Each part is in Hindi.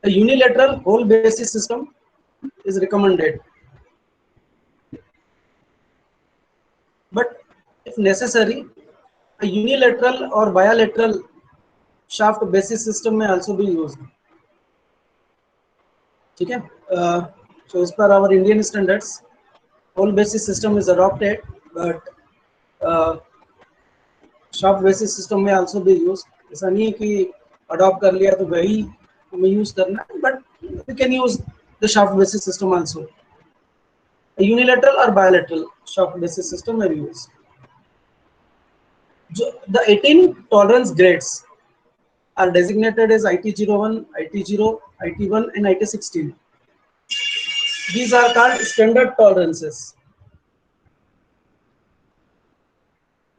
A unilateral whole basis system is recommended, but if necessary, a unilateral or bilateral shaft basis system may also be used. ठीक है, so as per our Indian standards, whole basis system is adopted, but shaft basis system may also be used. ऐसा नहीं है कि अडॉप्ट कर लिया तो वही हमें यूज करना है, but we can use the shaft basis system also. A unilateral or bilateral shaft basis system may be used. The 18 tolerance grades are designated as IT01, IT0, IT1 and IT16. These are called standard tolerances.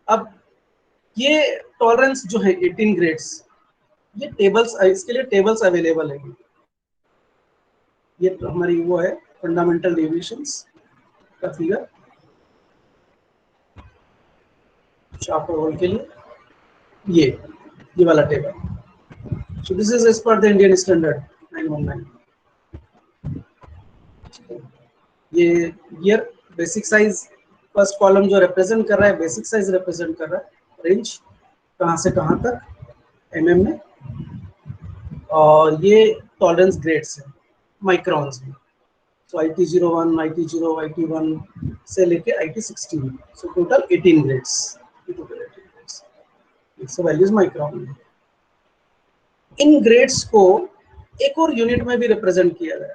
अब ये टॉलरेंस जो है 18 ग्रेड्स, ये टेबल्स, इसके लिए टेबल्स अवेलेबल है। ये तो हमारी वो है फंडामेंटल डेविएशंस का फिगर शाफ्ट होल के लिए, ये वाला table. So this is as per the Indian standard 919। ये ईयर बेसिक साइज फर्स्ट कॉलम जो रिप्रेजेंट कर रहा है, बेसिक साइज रिप्रेजेंट कर रहा है, रेंज कहाँ से कहाँ तक mm में, और ये टॉलरेंस ग्रेड्स है माइक्रॉन्स में। सो IT01, IT0, IT1 से लेके IT16, so total 18 grades. So values micron में। इन ग्रेड्स को एक और यूनिट में भी रिप्रेजेंट किया गया है,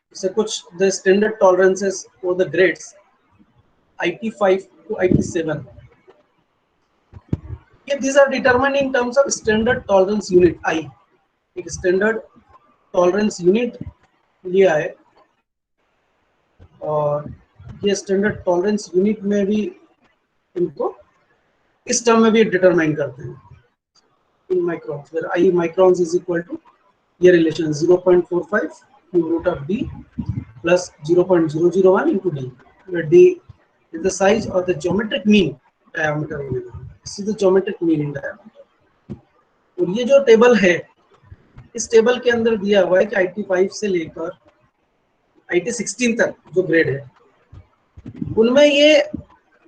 जैसे कुछ the standard tolerances for the grades IT5 to IT7. These are determined in terms of standard tolerance unit I. एक स्टैंडर्ड टॉलरेंस यूनिट लिया है, और ये स्टैंडर्ड टॉलरेंस यूनिट में भी इनको इस टर्म में भी डिटरमाइन करते हैं in microns, where I microns is equal to ये relation 0.45 cube root of d plus 0.001 into d, where d is the size of the geometric mean diameter. This is the geometric mean in diameter. और ये जो टेबल है, इस टेबल के अंदर दिया हुआ है कि IT5 से लेकर IT16 तक जो ग्रेड है, उनमें ये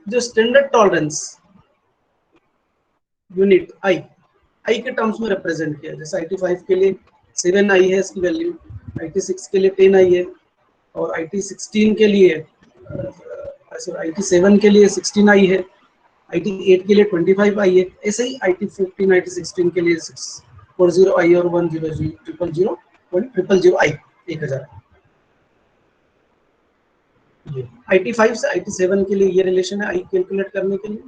जो स्टैंडर्ड टॉलरेंस यूनिट I के टर्म्स में रिप्रेजेंट किया। जैसे IT5 के लिए 7I है इसकी वैल्यू, IT6 के लिए 10I है, और IT16 के लिए IT7 के लिए 16I है, IT8 के लिए 25I है, ऐसे ही IT15, IT16 के लिए 40I और 1000000I 1000। ये IT5 से IT7 के लिए ये रिलेशन है I कैलकुलेट करने के लिए।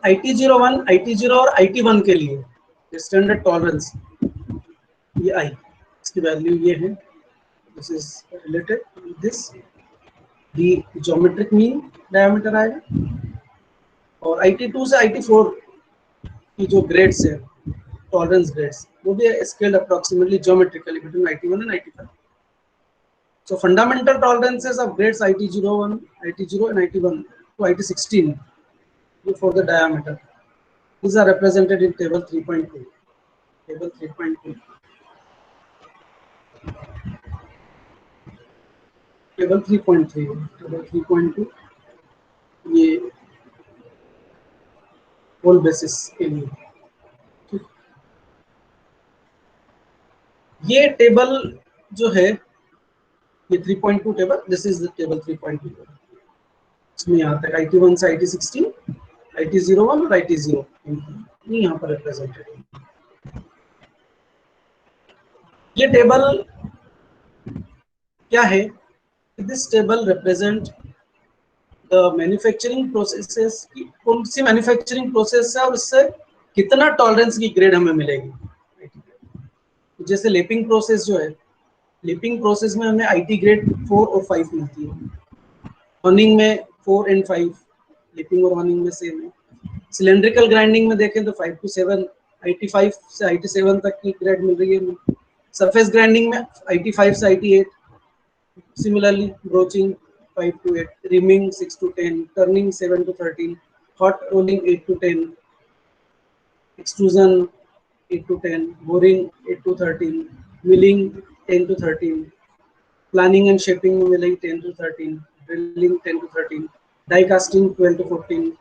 IT01, IT0 और IT1 के लिए स्टैंडर्ड टॉलरेंस ये I, इसकी वैल्यू ये है, this is related with this, the geometric mean diameter आएगा। और IT2 से IT4 की जो ग्रेड्स है, टॉलरेंस ग्रेड्स, वो भी scaled approximately geometrically between IT1 and IT5। So fundamental tolerances of grades IT01, IT0 and IT1 to IT16 for the diameter. These are represented in table 3.2. Table 3.2. Table 3.3. Table 3.2. ये whole basis के लिए। ये टेबल जो है, ये 3.2 table, this is the table 3.2। इसमें यहाँ तक IT1 से IT16, IT01 और IT0 ये यहाँ पर रिप्रेजेंटेड है। ये टेबल क्या है? This table represent the manufacturing processes की, कौन सी मैन्युफैक्चरिंग प्रोसेस है और उससे कितना टॉलरेंस की ग्रेड हमें मिलेगी। जैसे लेपिंग प्रोसेस जो है, लेपिंग प्रोसेस में हमें IT ग्रेड 4 और 5 मिलती है। हॉर्निंग में 4 and 5, लेपिंग और हॉर्निंग में सेम है। सिलेंड्रिकल ग्राइंडिंग में देखें तो 5 to 7, IT5 से IT7 तक की ग्रेड मिल रही है। सरफेस ग्राइंडिंग में IT5 से IT8, similarly broaching 5 to 8, rimming 6 to 10, turning 7 to 13, hot rolling 8 to 10, extrusion 8 to 10, boring 8 to 13, milling 10 to 13, planning and shaping milling 10 to 13, drilling 10 to 13, die casting 12 to 14,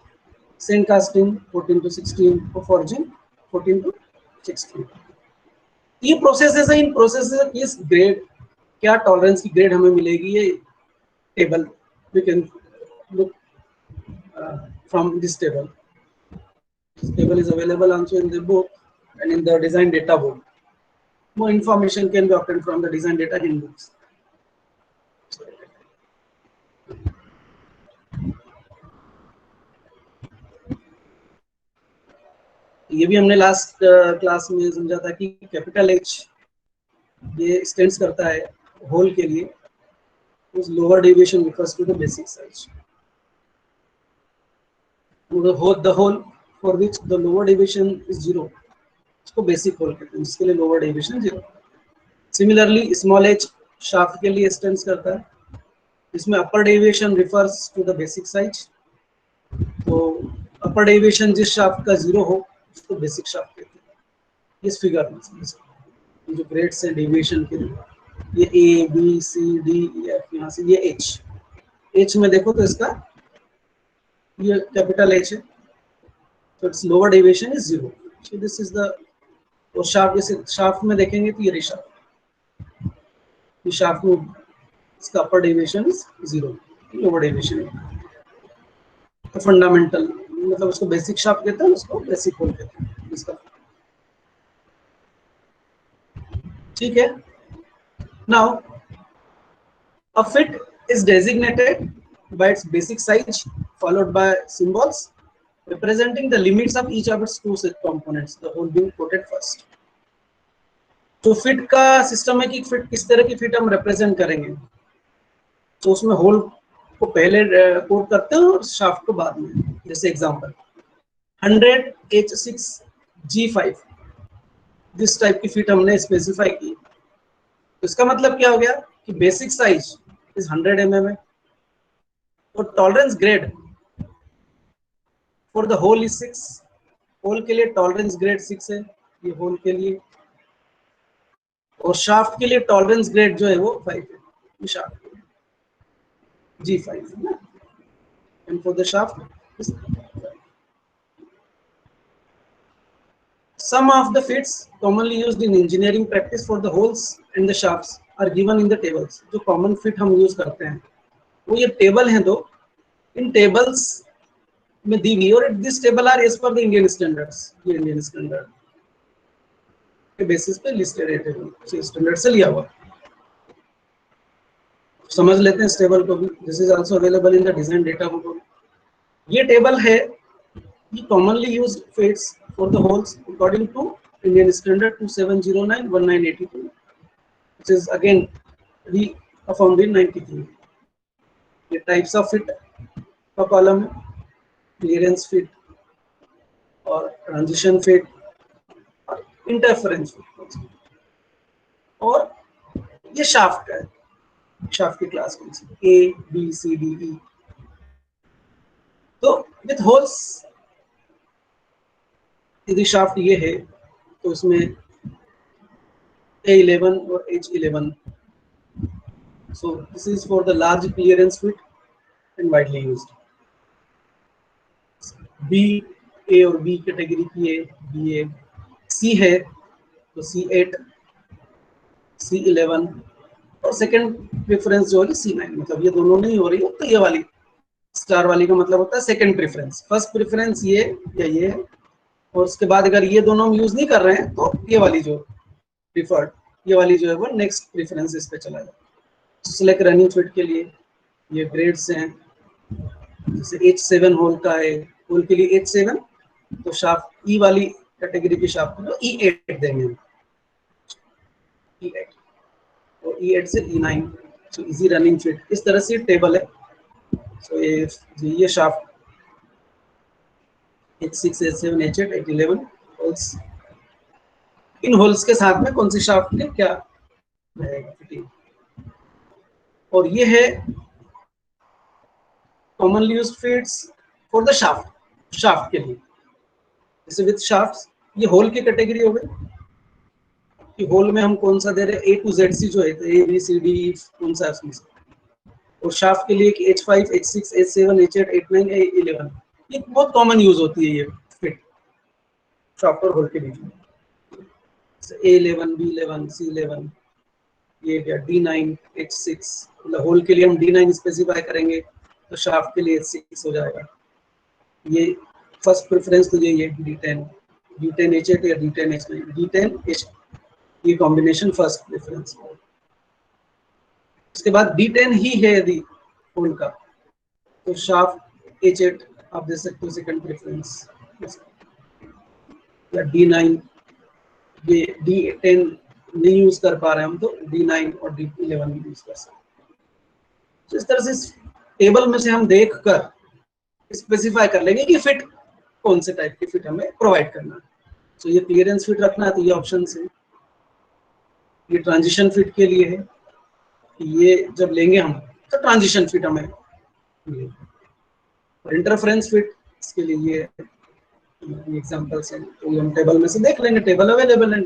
sand casting 14 to 16, और forging 14 to 16. ये प्रोसेसेस है, इन प्रोसेसेस की ग्रेड क्या टॉलरेंस की ग्रेड हमें मिलेगी, ये table we can look from this table. This table is available also in the book and in the design data book. More information can be obtained from the design data in books. ये भी हमने लास्ट क्लास में समझा था कि कैपिटल एच ये स्टैंड्स करता है होल के लिए, उस lower deviation refers to the basic size. The hole for which the lower deviation is 0 इसको बेसिक होल कहते हैं, जिसके लिए lower deviation 0. Similarly small h shaft के लिए स्टैंड्स करता है, इसमें upper deviation refers to the basic size. तो अपर डेविएशन जिस शाफ्ट का 0 हो उसको बेसिक शाफ्ट कहते हैं. इस फिगर में जो ग्रेड्स हैं डेविएशन के लिए, ये A B C D F, यहाँ से ये एच में देखो तो इसका ये कैपिटल एच है, तो it's lower deviation is 0. So this is the, और शाफ्ट, जैसे शाफ्ट में देखेंगे तो ये शाफ्ट, ये शाफ्ट में इसका upper deviation is 0, lower deviation. तो फंडामेंटल मतलब उसको बेसिक शाफ्ट कहते हैं, उसको बेसिक होल कहते हैं इसका. ठीक है. Now a fit is designated by its basic size followed by symbols representing the limits of each of its two components, the whole being quoted first. तो फिट का सिस्टम है कि फिट किस तरह की फिट हम रिप्रेजेंट करेंगे. तो उसमें होल को पहले कोट करते हैं और शाफ्ट को बाद में. जैसे example 100 H6 G5, this type की फिट हमने स्पेसिफाई की. तो इसका मतलब क्या हो गया कि बेसिक साइज इज 100 mm है और tolerance grade for the hole is 6. Hole के लिए टॉलरेंस ग्रेड 6 है, ये होल के लिए. और शाफ्ट के लिए टॉलरेंस ग्रेड जो है वो 5 है, ये शाफ्ट के लिए G5 है ना. And for the shaft some of the fits commonly used in engineering practice for the holes and the shafts are given in the tables. जो common fit हम यूज करते हैं वो ये टेबल हैं दो, इन टेबल्स में दी हुई, और this table are as per the Indian standards. ये इंडियन स्टैंडर्ड के बेसिस पे लिस्टेड है, टेबल स्टैंडर्ड से लिया हुआ. समझ लेते हैं इस टेबल को भी. This is also available in the design data book. ये टेबल है, ये commonly used fits for the holes according to Indian standard 2709-1982, which is again reaffirmed in 93. The types of fit का कॉलम है, क्लियरेंस फिट और ट्रांजिशन फिट और इंटरफेरेंस फिट. और ये शाफ्ट है, शाफ्ट की क्लास कौन सी, ए बी सी डी ई. तो विथ होल्स यदि शाफ्ट ये है तो इसमें A11 और H11. So this is for the large clearance fit and widely used. B, A और B कैटेगरी की है, BA. C है तो C8, C11 और सेकंड प्रेफरेंस जो है C9. मतलब ये दोनों नहीं हो रही है तो ये वाली स्टार वाली का मतलब होता है सेकंड प्रेफरेंस. फर्स्ट प्रेफरेंस ये या ये है, और उसके बाद अगर ये दोनों हम यूज नहीं कर रहे हैं तो ये वाली जो प्रीफर्ड, ये वाली जो है वो नेक्स्ट प्रेफरेंस इस पे चला जाए. सिलेक्ट रनिंग फिट के लिए ये ग्रेड्स हैं, जैसे H7 होल का है, होल के लिए H7, तो शाफ्ट E वाली कैटेगरी की शाफ्ट को E8 देंगे, E8 और E8 से E9. तो इजी रनिंग फिट इस तरह से टेबल है. सो ये shaft H6, H7, H8, H11 holes. इन होल्स के साथ में कौन सी शाफ्ट के क्या रहेगा फिटिंग. और ये है commonly used fits for the shaft के लिए, जैसे विथ शाफ्ट ये होल की कैटेगरी हो गई कि होल में हम कौन सा दे रहे हैं, A to Z जो है A B C D कौन सा है उसमें से, और शाफ्ट के लिए कि H5 H6 H7 H8 H9 H11, ये बहुत कॉमन यूज होती है ये फिट शाफ्ट और होल के बीच में, A11 B11 C11, ये क्या D9 H6, मतलब होल के लिए हम D9 स्पेसिफाई करेंगे तो शाफ्ट के लिए H6 हो जाएगा। ये फर्स्ट प्रेफरेंस तो यही है D10 H8 या D10 H9 D10 H, ये कॉम्बिनेशन फर्स्ट प्रेफरेंस। उसके बाद D10 ही है यदि होल का तो शाफ्ट H8 आप दे सकते हो सेकंड प्रेफरेंस, या D9, ये D10 नहीं यूज कर पा रहे हम तो D9 और D11 यूज कर सकते हैं। तो इस तरह से टेबल में से हम देखकर स्पेसिफाई कर लेंगे कि फिट कौन से टाइप की फिट हमें प्रोवाइड करना है। तो ये क्लियरेंस फिट रखना है तो ये ऑप्शन है, ये ट्रांजिशन फिट के लिए है, ये जब लेंगे हम तो ट्रांजिशन फिट हमें, और इंटरफेरेंस फिट इसके लिए ये एग्जांपल्स हैं तो हम टेबल में से देख लेंगे, टेबल अवेलेबल है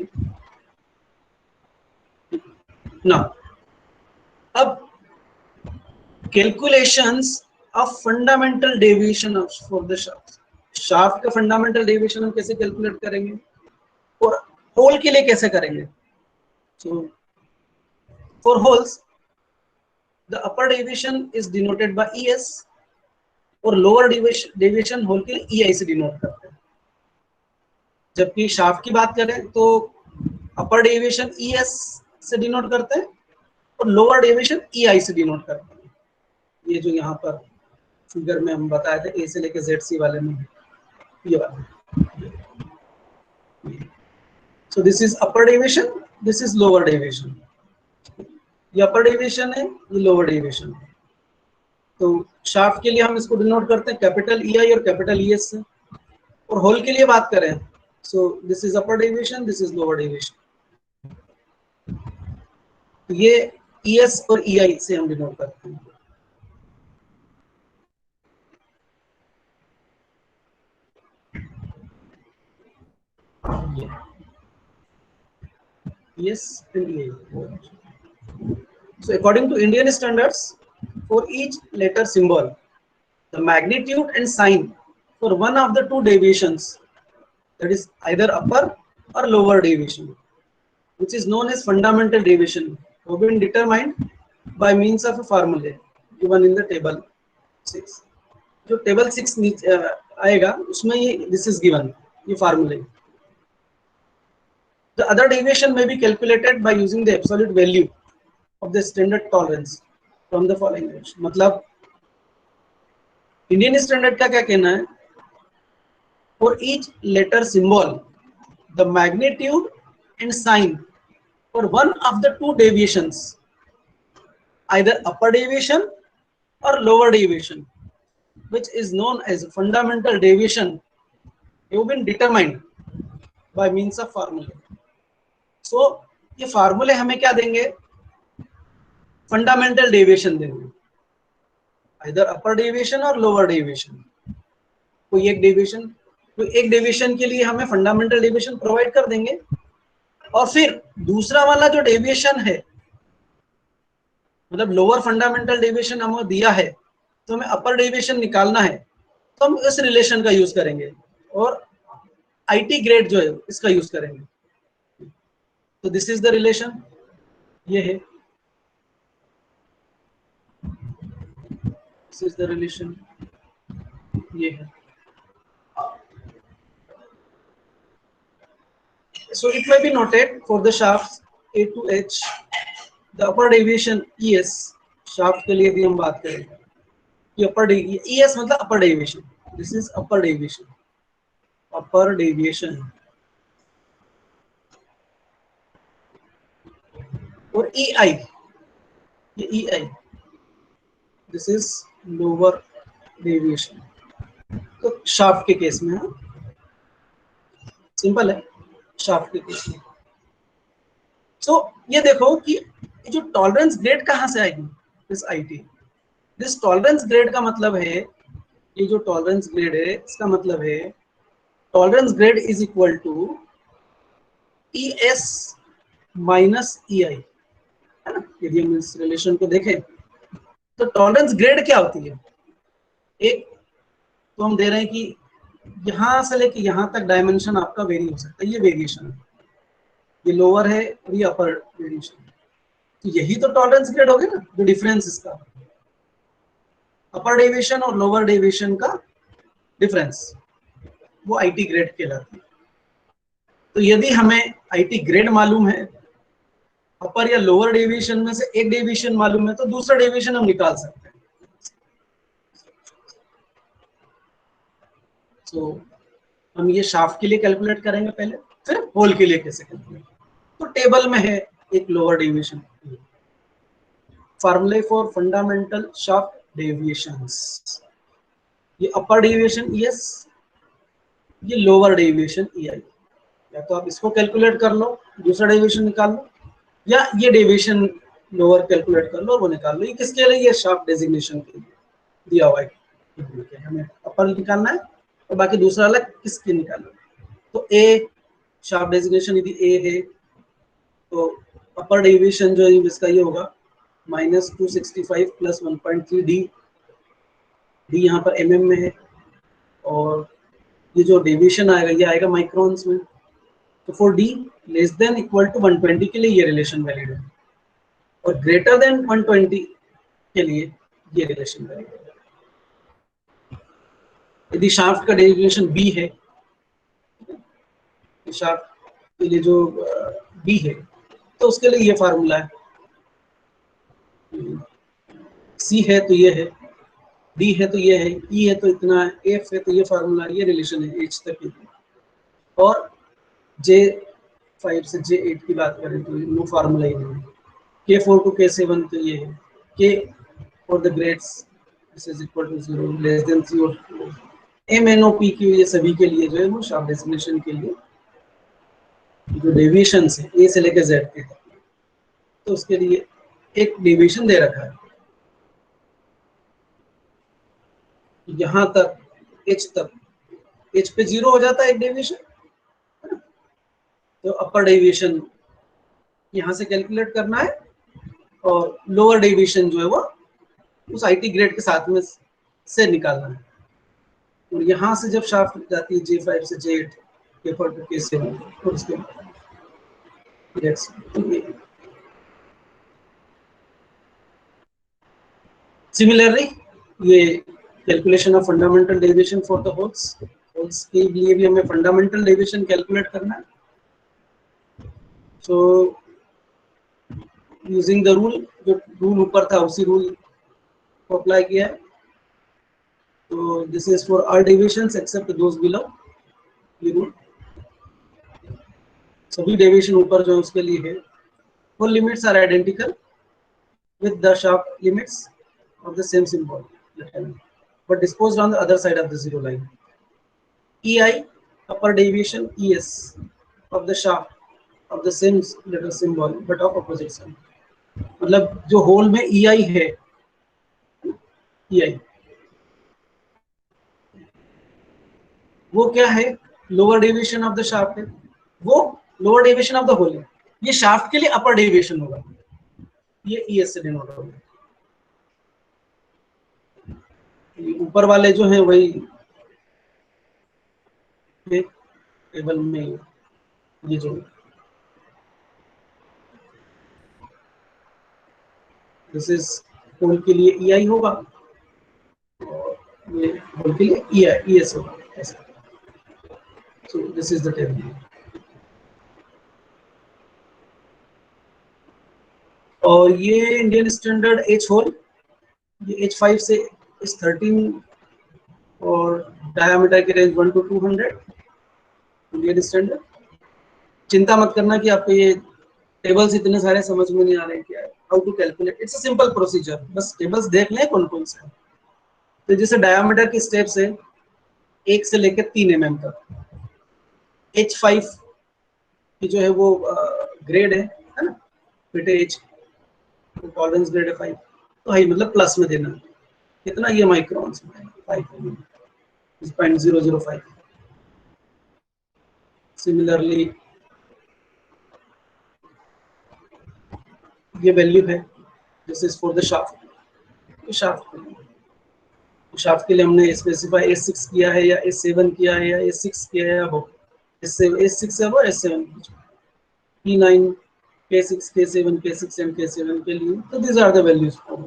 ना। अब calculations of fundamental deviation for the shaft का फंडामेंटल डेविएशन हम कैसे कैलकुलेट करेंगे और होल के लिए कैसे करेंगे। So for holes the upper deviation is denoted by ES और लोअर डेविएशन होल के लिए EI से डिनोट करते हैं। जबकि शाफ्ट की बात करें तो अपर डेविएशन ES से डिनोट करते हैं और लोअर डेविएशन EI से डिनोट करते हैं। ये जो यहाँ पर फिगर में हम बताए थे A से लेके ZC वाले में ये वाला, so this is upper deviation, this is lower deviation, ये अपर डेविएशन है ये लोअर डेविएशन है। तो शाफ्ट के लिए हम इसको डिनोट करते हैं कैपिटल EI और कैपिटल ES से, और होल के लिए बात करें सो this is upper deviation this is lower deviation, ये ES और EI से हम डिनोट करते हैं। ES and EI. So according to Indian standards, for each letter symbol, the magnitude and sign for one of the two deviations, that is either upper or lower deviation, which is known as fundamental deviation, have been determined by means of a formula given in the table 6. जो टेबल 6 आएगा उसमें ये this is given, ये formula. The other deviation may be calculated by using the absolute value of the standard tolerance from the following range. मतलब इंडियन स्टैंडर्ड का क्या कहना है, for each letter symbol the magnitude and sign for one of the two deviations, either upper deviation or lower deviation, which is known as fundamental deviation, have been determined by means of formula. So ये फार्मूले हमें क्या देंगे, फंडामेंटल डेविएशन देंगे, इधर अपर डेविएशन और लोअर डेविएशन, कोई एक डेविएशन, तो एक डेविएशन के लिए हमें फंडामेंटल डेविएशन प्रोवाइड कर देंगे, और फिर दूसरा वाला जो डेविएशन है मतलब लोअर फंडामेंटल डेविएशन हमें दिया है तो हमें अपर डेविएशन निकालना है तो हम इस रिलेशन का यूज करेंगे और IT ग्रेड जो है इसका यूज करेंगे। तो दिस इज द रिलेशन, ये है, दिस इज द रिलेशन, ये है। So it may be noted for the shafts A to H, the upper deviation ES, shaft के लिए भी हम बात करें कि upper ES मतलब upper deviation, this is upper deviation, upper deviation, और EI, ये EI, this is lower deviation। तो शाफ्ट के केस में सिंपल है, शाफ्ट के केस में। सो ये देखो कि जो टॉलरेंस ग्रेड कहाँ से आएगी, इस IT, दिस टॉलरेंस ग्रेड का मतलब है, ये जो टॉलरेंस ग्रेड है इसका मतलब है tolerance grade is equal to E S minus E I, है ना। यदि हम इस रिलेशन को देखें तो टॉलरेंस ग्रेड क्या होती है, एक तो हम दे रहे हैं कि यहां से लेके यहां तक डायमेंशन आपका वेरी हो सकता है, ये वेरिएशन है, ये लोअर है और ये अपर वेरिएशन, तो यही तो टॉलरेंस ग्रेड हो गया ना, जो डिफरेंस इसका अपर डेविएशन और लोअर डेविएशन का डिफरेंस, वो आईटी ग्रेड कहलाती है। तो यदि हमें आईटी ग्रेड मालूम है, अपर या लोअर डेविएशन में से एक डेविएशन मालूम है, तो दूसरा डेविएशन हम निकाल सकते हैं। तो हम ये शाफ्ट के लिए कैलकुलेट करेंगे पहले, फिर होल के लिए कैसे कैलकुलेट। तो टेबल में है एक लोअर डेविएशन, फार्मूले फॉर फंडामेंटल शाफ्ट डेविएशंस, ये अपर डेविएशन ईएस, ये लोअर डेविएशन ईआई। या तो आप इसको कैलकुलेट कर लो, दूसरा डेविएशन निकाल लो, या ये डेविएशन लोअर कैलकुलेट कर लो, वो निकाल लो। ये किसके लिए, ये शाफ्ट डेजिग्नेशन के लिए दिया हुआ है, हमें अपर निकालना है और बाकी दूसरा अलग किसके निकालना है। तो ए शाफ्ट डेजिग्नेशन यदि ए है तो अपर डेविएशन जो है इसका ये होगा -265 प्लस 1.3 डी, डी यहाँ पर mm में है, और ये जो डेविएशन आएगा ये आएगा माइक्रोन्स में। तो for D less than equal to 120 के लिए ये रिलेशन वैलिड है, और ग्रेटर देन 120 के लिए ये रिलेशन वैलिड है। यदि शाफ्ट का डेविएशन बी है, शाफ्ट के लिए जो बी है, तो उसके लिए ये फार्मूला है, सी है तो ये है, डी है तो ये है, ई है तो इतना है, एफ है तो ये फार्मूला, ये रिलेशन है एच तक। और J5 से J8 की बात करें तो नो फार्मूला ही नहीं है। K4 to K7 तो ये है, K for the grades this is equal to 0 less than 3 और M N O P Q, ये सभी के लिए जो है वो शार्प डेजिग्नेशन के लिए जो डेविएशन है A से लेकर Z के तक, तो उसके लिए एक डेविएशन दे रखा है यहाँ तक H तक, H पे 0 हो जाता है एक डेविएशन, तो अपर डेविएशन यहाँ से कैलकुलेट करना है और लोअर डेविएशन जो है वो उस आईटी ग्रेड के साथ में से निकालना है। और यहाँ से जब शाफ्ट जाती है J5 से J8 K4 to K7 और उसके सिमिलरली ये calculation of fundamental deviation for the holes, holes के लिए भी हमें फंडामेंटल डेविएशन कैलकुलेट करना है। सो यूजिंग द रूल, जो रूल ऊपर था उसी रूल को अप्लाई किया है। तो this is for all deviations except those below, ये रूल सभी डेविएशन ऊपर जो उसके लिए है। Full limits are identical with the shaft limits of the same symbol but disposed on the other side of the zero line. EI upper deviation, ES of the shaft of the same letter symbol but of opposite side. मतलब जो होल में EI है, EI वो क्या है, lower deviation of the shaft है, वो lower deviation of the hole है, ये शाफ्ट के लिए अपर डेविएशन होगा, ये ES से डिनोट होगा। ऊपर वाले जो हैं वही टेबल में, ये जो दिस इज होल के लिए EI होगा और ये होल के लिए ES होगा ऐसा। सो दिस इज द टेबल। और ये इंडियन स्टैंडर्ड H होल, ये H5 से H13 और डायमीटर की रेंज 1 to 200 इंडियन स्टैंडर्ड। चिंता मत करना कि आपको ये टेबल्स इतने सारे समझ में नहीं आ रहे हैं, क्या how to calculate, it's a simple procedure, बस टेबल्स देख लें कौन कौन से। तो जैसे डायमीटर की स्टेप्स है 1 से लेकर 3 mm तक, H5 की जो है वो ग्रेड है ना, बेटे H टॉलरेंस ग्रेड है 5, तो हाई मतलब प्लस में देना, कितना ये माइक्रॉन्स में 5 is 0.005. सिमिलरली ये वैल्यू है, this is for the shaft. Shaft के लिए हमने स्पेसिफाई S6 किया है या S7 किया है या S6 किया है, अब S6 है वो S7 P9 K6 K7 K6 and K7 के लिए, तो these are the values for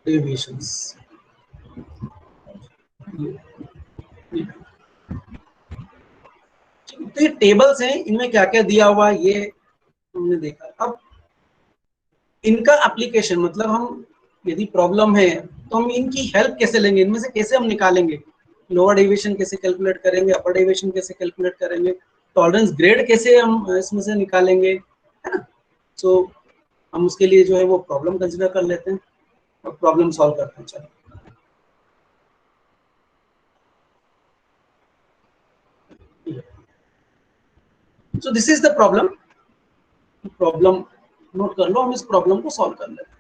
deviations। तो ये टेबल्स हैं, इनमें क्या क्या दिया हुआ है ये हमने देखा। अब इनका एप्लीकेशन मतलब हम यदि प्रॉब्लम है तो हम इनकी हेल्प कैसे लेंगे, इनमें से कैसे हम निकालेंगे, लोअर डेविएशन कैसे कैलकुलेट करेंगे, अपर डेविएशन कैसे कैलकुलेट करेंगे, टॉलरेंस ग्रेड कैसे हम इसमें से निकालेंगे, है ना। सो हम उसके लिए जो है वो प्रॉब्लम कंसिडर कर लेते हैं और प्रॉब्लम सॉल्व करते हैं। चलो सो this is the problem note कर लो, हम इस प्रॉब्लम को सॉल्व कर लेते हैं।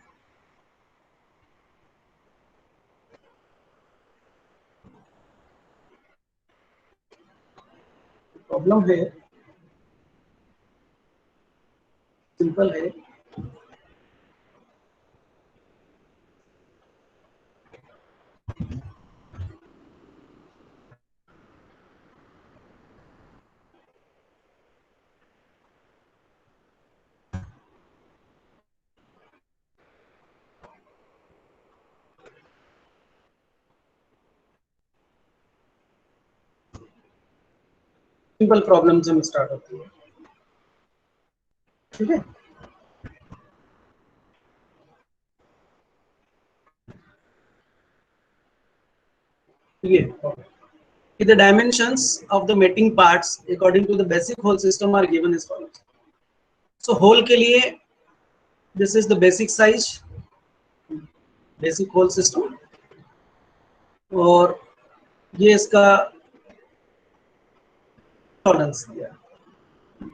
प्रॉब्लम है, सिंपल है। सिंपल प्रॉब्लम से हम स्टार्ट होती है, ठीक है। ये the dimensions of the mating parts according to the basic hole system are given as follows। so hole के लिए this is the basic size, basic hole system, और ये इसका टॉलरेंस दिया।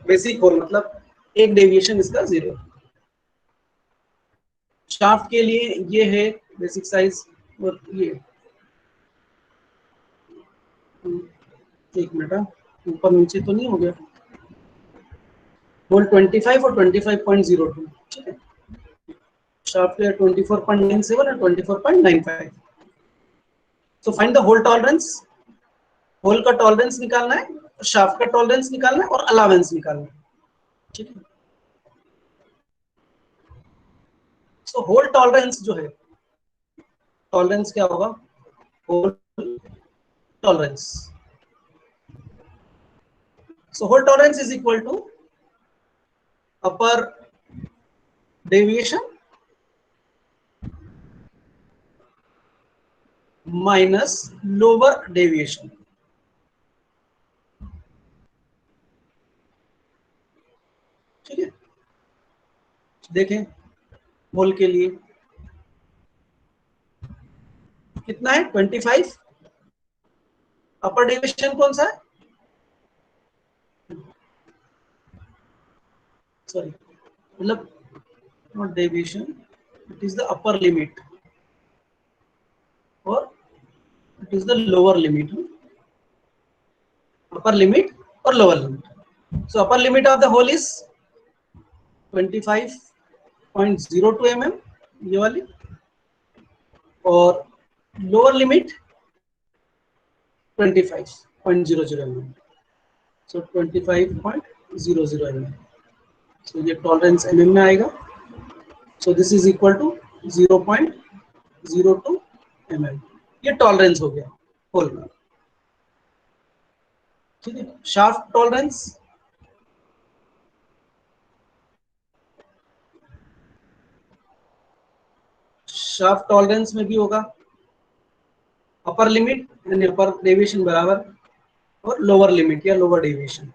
बेसिक होल मतलब एक डेविएशन इसका 0। शाफ्ट के लिए ये है बेसिक साइज, और ये एक मिनट, ऊपर नीचे तो नहीं हो गया, होल 25 और 25.02, ठीक है। शाफ्ट के 24.97 और 24.95। So find the hole tolerance, hole का टॉलरेंस निकालना है, शाफ्ट का टॉलरेंस निकालना है और अलावेंस निकालना है, ठीक है। सो होल टॉलरेंस जो है, टॉलरेंस क्या होगा, hole tolerance, so whole tolerance is equal to upper deviation minus lower deviation, ठीक है। देखें होल के लिए कितना है 25, अपर डेविएशन कौन सा है, सॉरी मतलब not deviation, it is the upper limit और it is the lower limit, upper limit और lower limit. So upper limit of the hole is 25.02 mm, ये वाली, और lower limit 25.00 mm, so 25.00 mm। so ये टॉलरेंस mm में आएगा, so this is equal to 0.02 mm। ये टॉलरेंस हो गया होल का, ठीक है। शाफ्ट टॉलरेंस, शाफ्ट टॉलरेंस में भी होगा अपर लिमिट यानी अपर डेविएशन बराबर और लोअर लिमिट या लोअर डेविएशन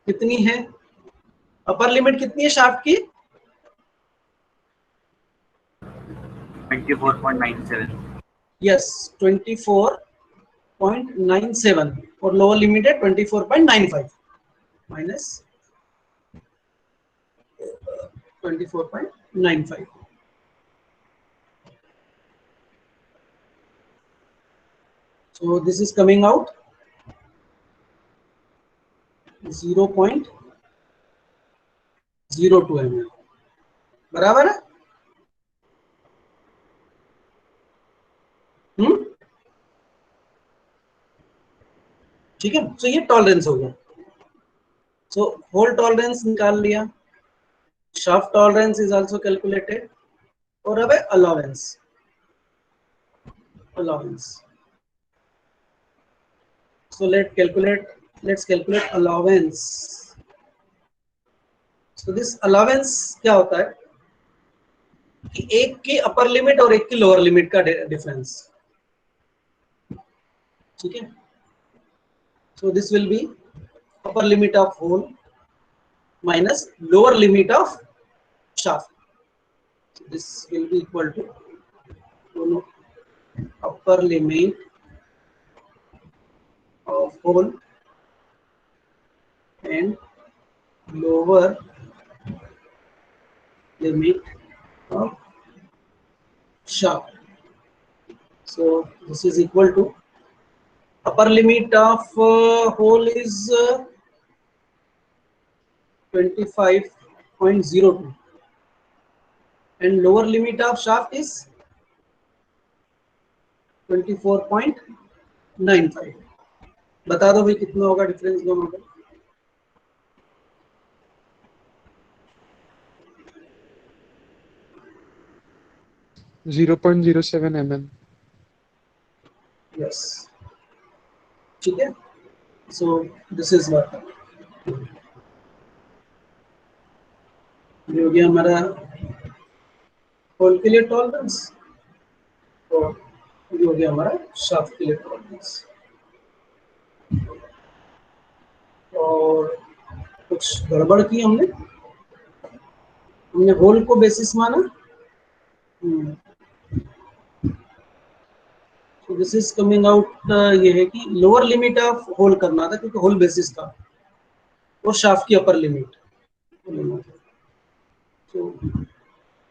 कितनी है, अपर लिमिट कितनी है शाफ्ट की 24.97, यस 24.97 और लोअर लिमिट है 24.95 minus 24.95। 0.95. So this is coming out 0.02 ml. बराबर है? ठीक है. सो ये टॉलरेंस हो गया. सो होल टॉलरेंस निकाल लिया. Shaft tolerance is also calculated. और अब है allowance. So let's calculate allowance. So this allowance क्या होता है कि एक की अपर लिमिट और एक की लोअर लिमिट का डिफरेंस. ठीक है. So this will be upper limit of hole minus lower limit of shaft. So this will be equal to upper limit of hole and lower limit of shaft. So this is equal to upper limit of hole is 25.02 and lower limit of shaft is 24.95. बता दो भाई कितना होगा डिफरेंस दोनों का. .07 mm. यस. ठीक है. सो दिस इज व्हाट ये हो गया हमारा होल के लिए टॉलरेंस और ये हो गया हमारा शाफ्ट के लिए टॉलरेंस. और कुछ गड़बड़ की हमने होल को बेसिस माना. So this is coming out ये है कि लोअर लिमिट ऑफ होल करना था क्योंकि होल बेसिस था और शाफ्ट की upper limit. So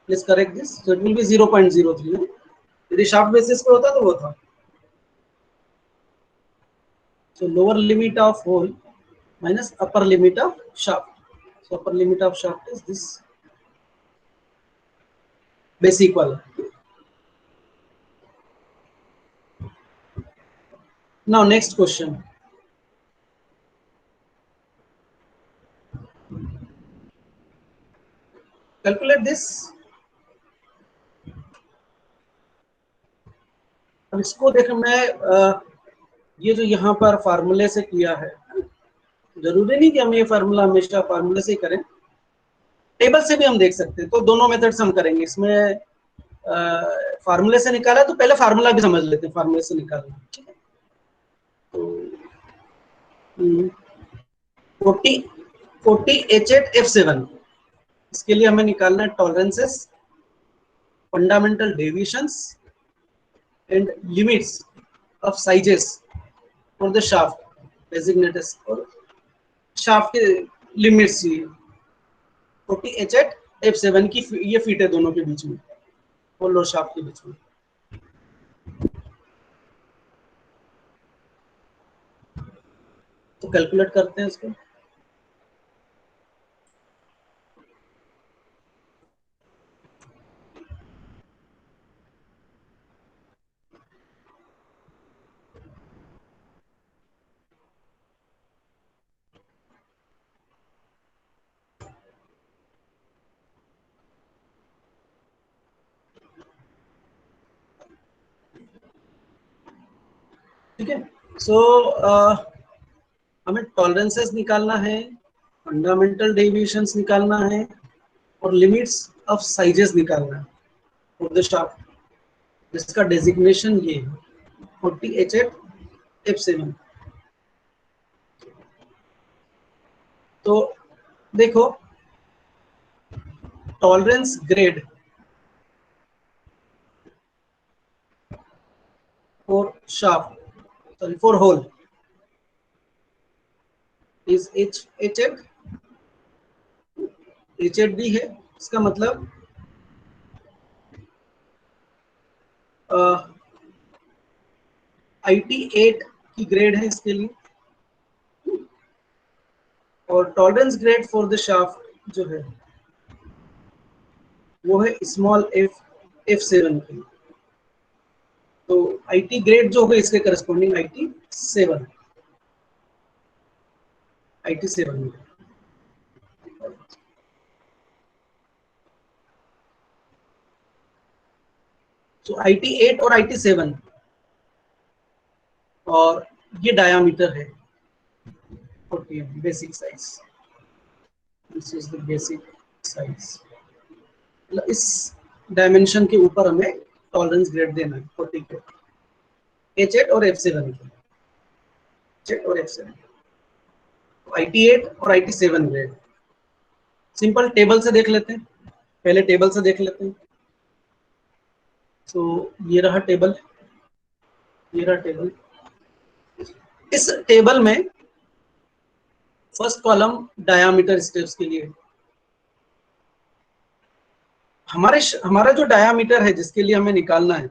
let's correct this. So it will be 0.03. यदि शाफ्ट बेसिस पे होता तो वो था. So lower limit of hole minus upper limit of shaft. So upper limit of shaft is this basic wala. Now next question. Calculate this. अब इसको देखो मैं ये जो यहाँ पर फार्मूले से किया है जरूरी नहीं कि हम ये फार्मूला हमेशा फार्मूले से ही करें. टेबल से भी हम देख सकते हैं. तो दोनों मेथड्स हम करेंगे. इसमें फार्मूले से निकाला तो पहले फार्मूला भी समझ लेते हैं. फार्मूले से निकालना. ठीक है. तो 40 H8F7 इसके लिए हमें निकालना है tolerances, fundamental deviations and limits of sizes for the shaft designated. और शाफ्ट के लिमिट्स 40 H8F7 की ये फीट है दोनों के बीच में और लो शाफ्ट के बीच में. तो कैलकुलेट करते हैं इसको. ठीक है. सो हमें टॉलरेंसेस निकालना है, फंडामेंटल डेविएशंस निकालना है और लिमिट्स ऑफ साइजेस निकालना है फॉर द शाफ्ट. जिसका डेजिग्नेशन ये है 40 H8F7. तो देखो tolerance grade for shaft sorry for hole is H8D है. इसका मतलब IT8 की ग्रेड है इसके लिए, और tolerance grade for the shaft जो है वो है स्मॉल एफ F7 के लिए। तो IT ग्रेड जो होगा इसके करस्पॉन्डिंग IT7 में। तो IT8 और IT7 और ये डायामीटर है 40 basic size. This is the basic size. मतलब इस डायमेंशन के ऊपर हमें टॉलरेंस ग्रेड देना है 40 के H8 और F7 के, H8 और F7। IT8 और IT7 ग्रेड सिंपल टेबल से देख लेते हैं, पहले टेबल से देख लेते हैं। तो ये रहा टेबल, ये रहा टेबल। इस टेबल में फर्स्ट कॉलम डायामीटर स्टेप्स के लिए, हमारा जो डायामीटर है जिसके लिए हमें निकालना है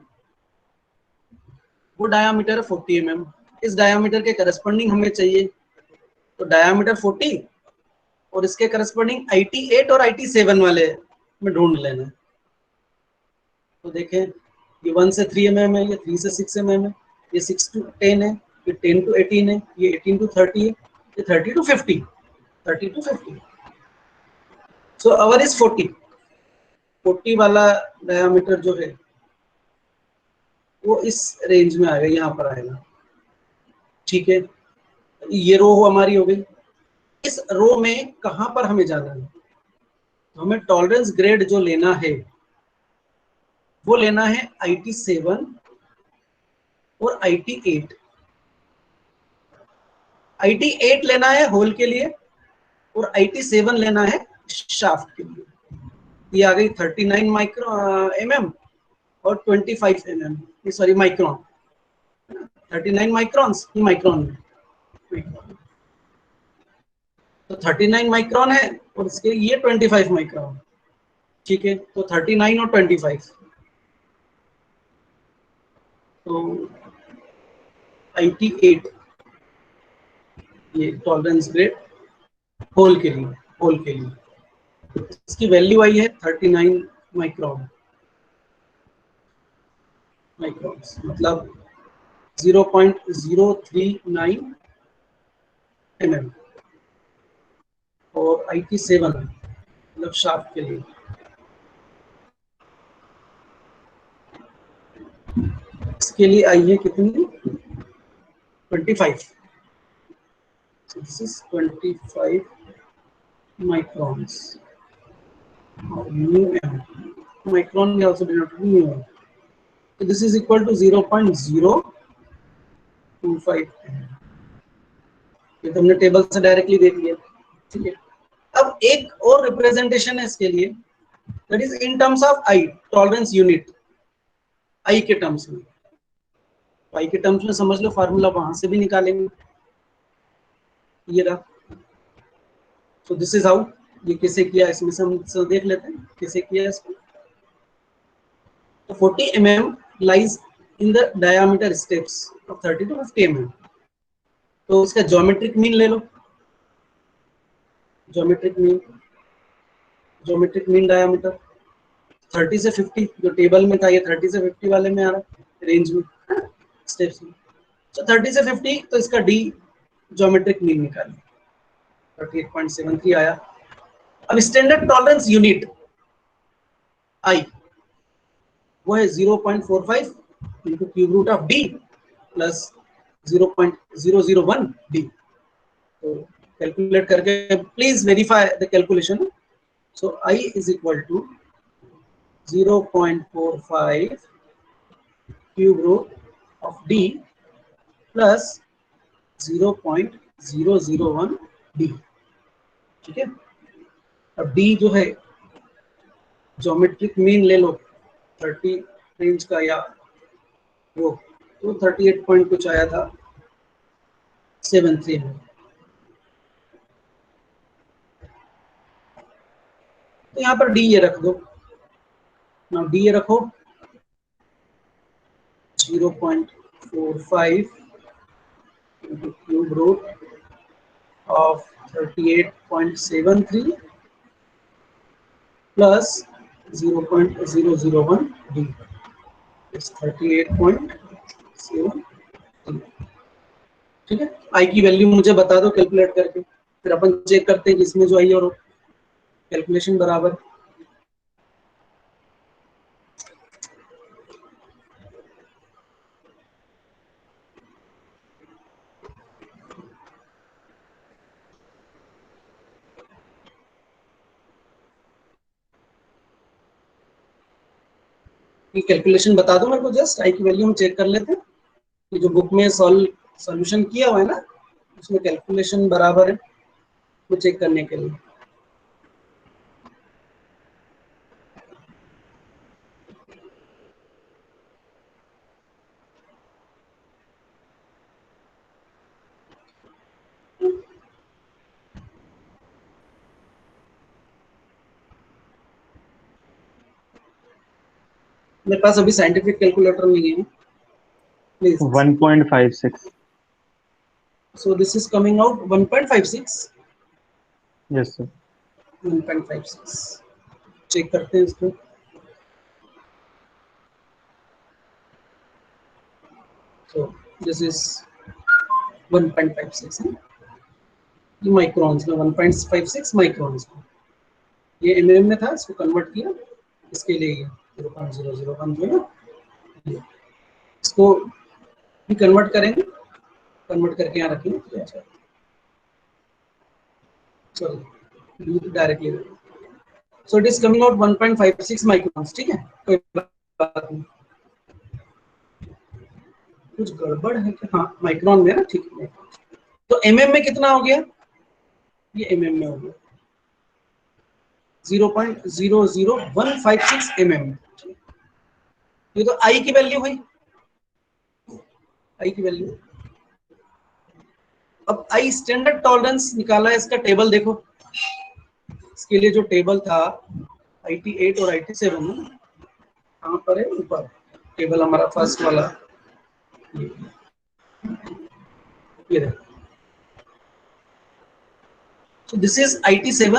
वो डायामीटर है 40 mm। इस डायामीटर के करस्पॉन्डिंग हमें चाहिए तो डायामीटर 40 और इसके करस्पॉन्डिंग IT8 और IT7 वाले में ढूंढ लेना है। तो देखें ये 1 से 3 mm है, ये 3 से 6 mm है, ये 6 to 10 है, ये 10 to 18 है, ये 18 to 30 है, ये 30 to 50, 30 to 50। So our is 40 वाला डायामीटर जो है वो इस रेंज में आएगा, यहाँ पर आएगा। ठीक है, ये रो हमारी हो गई। इस रो में कहां पर हमें जाना है, तो हमें टॉलरेंस ग्रेड जो लेना है वो लेना है IT7 और IT8। IT8 लेना है होल के लिए और IT7 लेना है शाफ्ट के लिए। ये आ गई 39 mm और 25 mm, सॉरी माइक्रोन, 39 माइक्रॉन्स, ये माइक्रोन में। तो 39 माइक्रोन है और इसके ये 25 माइक्रोन। ठीक है, तो 39 और 25, तो IT8 ये टॉलरेंस ग्रेड होल के लिए, होल के लिए इसकी वैल्यू आई है 39 माइक्रोन, माइक्रॉन्स मतलब 0.039 mm। और IT7 मतलब शाफ्ट के लिए इसके लिए आई है कितनी, 25। This is 25 microns mu m, micron is also denoted mu m। so this is equal to 0.025 mm। ये तो हमने टेबल से डायरेक्टली देख लिया। ठीक है, अब एक और रिप्रेजेंटेशन है इसके लिए, that is in terms of I, tolerance unit I के टर्म्स में। आई के टर्म्स में समझ लो, फार्मूला वहां से भी निकालेंगे। ये रहा, सो दिस इज हाउ, ये कैसे किया इसमें से हम देख लेते हैं कैसे किया इसको। तो 40 mm lies in the diameter steps of 30 to 50 mm। तो उसका ज्योमेट्रिक मीन ले लो, ज्योमेट्रिक मीन डायामीटर 30 से 50 जो टेबल में था, ये 30 से 50 वाले में आ रहा है रेंज में, स्टेप्स में। तो 30 से 50, तो इसका डी ज्योमेट्रिक मीन निकालें, 38.73 आया। अब स्टैंडर्ड टॉलरेंस यूनिट आई वो है 0.45 into cube root of D plus 0.001 D. तो कैलकुलेट करके please verify the calculation. So I is equal to 0.45 cube root of D plus 0.001 D. ठीक है, अब डी जो है ज्योमेट्रिक मीन ले लो 30 रेंज का, या वो तो 38 पॉइंट कुछ आया था 73 में। तो यहाँ पर डी ये रख दो, ना डी ये रखो 0.45 0.45 into cube root of 38.73 plus 0.001 d is 38.7। ठीक है, आई की वैल्यू मुझे बता दो कैलकुलेट करके, फिर अपन चेक करते हैं कि इसमें जो आई और कैलकुलेशन बराबर। कैलकुलेशन बता दो मेरे को, जस्ट आई की वैल्यू हम चेक कर लेते हैं कि जो बुक में सॉल्यूशन किया हुआ है ना उसमें कैलकुलेशन बराबर है, वो चेक करने के लिए। मेरे पास अभी साइंटिफिक कैलकुलेटर नहीं है, please. 1.56। So this is coming out 1.56। Yes sir. 1.56 check करते हैं इसको। So this is 1.56 है, ये माइक्रोन्स में 1.56 माइक्रोन्स में, ये mm में था, इसको कन्वर्ट किया इसके लिए, ये 0.001 जो है ना, इसको भी कन्वर्ट करेंगे, कन्वर्ट करके यहाँ रखेंगे। चलो directly, so it is coming out 1.56 microns. ठीक है, कोई बात नहीं, कुछ गड़बड़ है क्या? हाँ माइक्रोन में ना, ठीक है। तो mm में कितना हो गया? ये mm में हो गया 0.00156 mm। ये तो आई की वैल्यू हुई, आई की वैल्यू। अब आई स्टैंडर्ड टॉलरेंस निकाला है, इसका टेबल देखो। इसके लिए जो टेबल था IT8 और IT7 में, कहाँ पर है? ऊपर टेबल हमारा फर्स्ट वाला, ये देखो। So this is IT7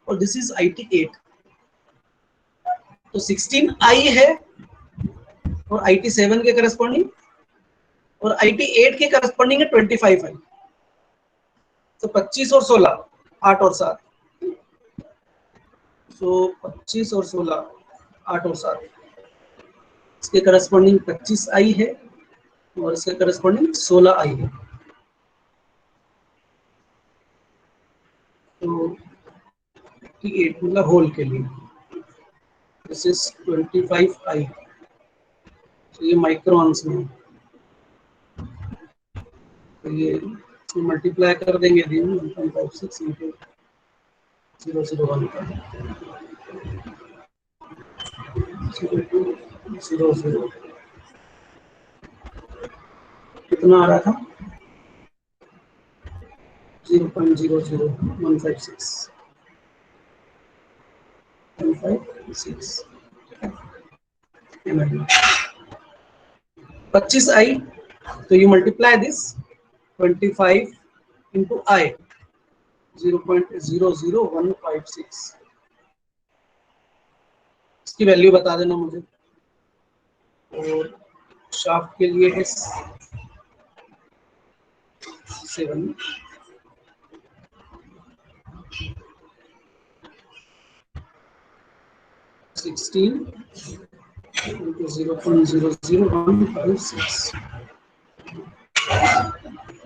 और this is IT8। तो 16I है और IT7 के करस्पॉन्डिंग, और IT8 के करस्पॉन्डिंग है 25I। तो 25 और 16, 8 और 7। तो 25 और 16, 8 और 7, इसके करस्पॉन्डिंग 25I है और इसके करस्पॉन्डिंग 16I है। तो 8 मतलब होल के लिए दिस इज 25I। तो ये माइक्रोन्स में, तो ये मल्टीप्लाई कर देंगे 1.56 into 001 का 0.00 कितना आ रहा था? 0.00156 25I। तो you multiply this 25 into I, 0.00156। इसकी वैल्यू बता देना मुझे। और शाफ्ट के लिए है 7, 16 into 0.00156।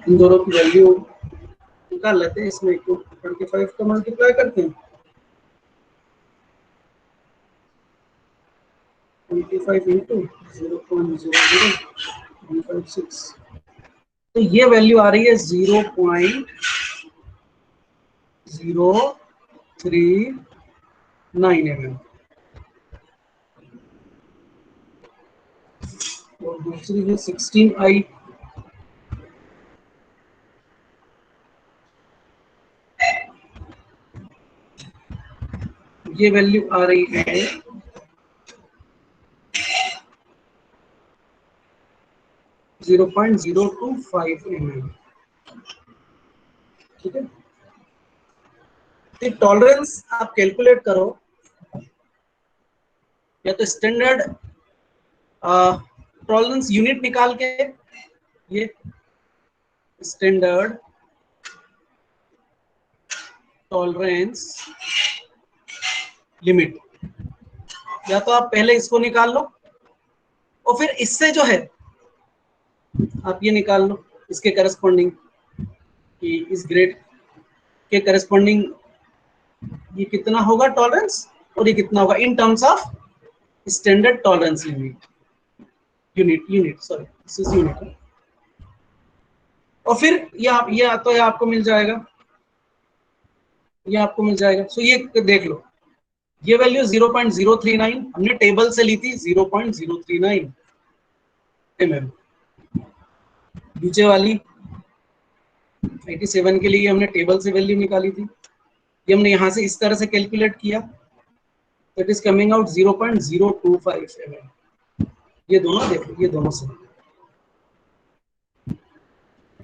इन दोनों की वैल्यू निकाल लेते हैं, इसमें 25 का मल्टीप्लाई करते हैं, 25 into 0.00156। तो ये वैल्यू आ रही है 0.039 mm। और दूसरी है 16I, ये वैल्यू आ रही है 0.00156। 0.00156 0.025 mm। ठीक है, तो टॉलरेंस आप कैलकुलेट करो, या तो स्टैंडर्ड टॉलरेंस यूनिट निकाल के, ये स्टैंडर्ड टॉलरेंस लिमिट, या तो आप पहले इसको निकाल लो और फिर इससे जो है आप ये निकाल लो इसके करस्पॉन्डिंग, कि इस ग्रेड के करस्पॉन्डिंग ये कितना होगा टॉलरेंस और ये कितना होगा इन terms of standard tolerance limit, unit sorry this is unit. और फिर ये तो ये आपको मिल जाएगा, ये आपको मिल जाएगा। सो ये देख लो, ये वैल्यू 0.039 हमने टेबल से ली थी, 0.039 mm। नीचे वाली 87 के लिए हमने टेबल से वैल्यू निकाली थी, ये हमने यहां से इस तरह से कैलकुलेट किया, it is coming out 0.025 mm। ये दोनों देखो, ये दोनों से,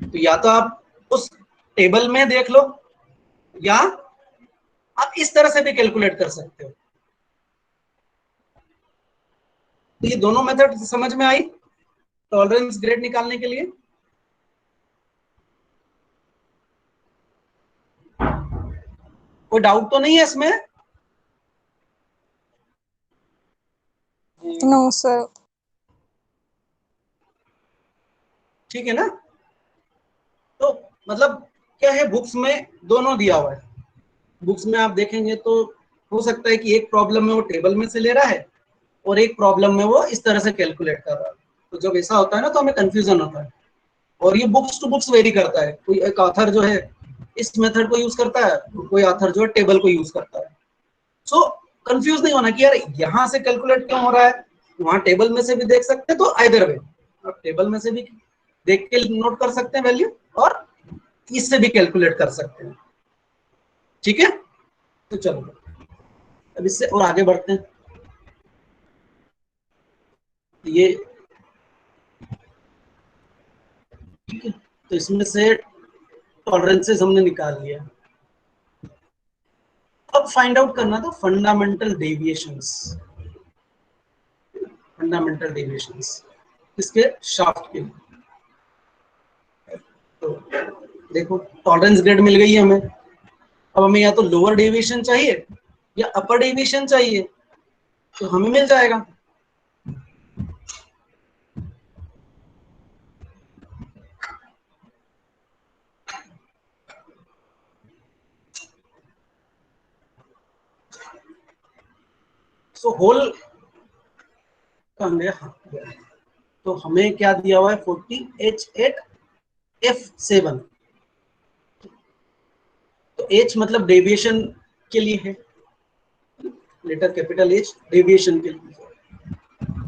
तो या तो आप उस टेबल में देख लो या आप इस तरह से भी कैलकुलेट कर सकते हो। तो ये दोनों मेथड समझ में आई टॉलरेंस ग्रेड निकालने के लिए। कोई डाउट तो नहीं है इसमें? No sir. ठीक है ना, तो मतलब क्या है, बुक्स में दोनों दिया हुआ है। बुक्स में आप देखेंगे तो हो सकता है कि एक प्रॉब्लम में वो टेबल में से ले रहा है और एक प्रॉब्लम में वो इस तरह से कैलकुलेट कर रहा है। तो जब ऐसा होता है ना तो हमें कंफ्यूजन होता है, और ये बुक्स टू बुक्स वेरी करता है। कोई एक ऑथर जो है इस मेथड को यूज करता है, कोई ऑथर जो है टेबल को यूज करता है। सो कंफ्यूज नहीं होना कि यार यहाँ से कैलकुलेट क्यों हो रहा है, वहां टेबल में से भी देख सकते हैं। तो आइदर वे आप टेबल में से भी देख के नोट कर सकते हैं वैल्यू, और इससे भी कैलकुलेट कर सकते हैं। ठीक है, तो चलो अब इससे और आगे बढ़ते हैं। ये ठीक है, तो इसमें से टॉलरेंसेस हमने निकाल लिया। अब फाइंड आउट करना था फंडामेंटल डेविएशंस। फंडामेंटल डेविएशंस इसके शाफ्ट के लिए। तो देखो टॉलरेंस ग्रेड मिल गई है हमें, अब हमें या तो लोअर डेविएशन चाहिए या अपर डेविएशन चाहिए, तो हमें मिल जाएगा। सो होल कहाँ गया, तो हमें क्या दिया हुआ है 40H8F7। तो H मतलब डेविएशन के लिए है, लेटर कैपिटल H डेविएशन के लिए।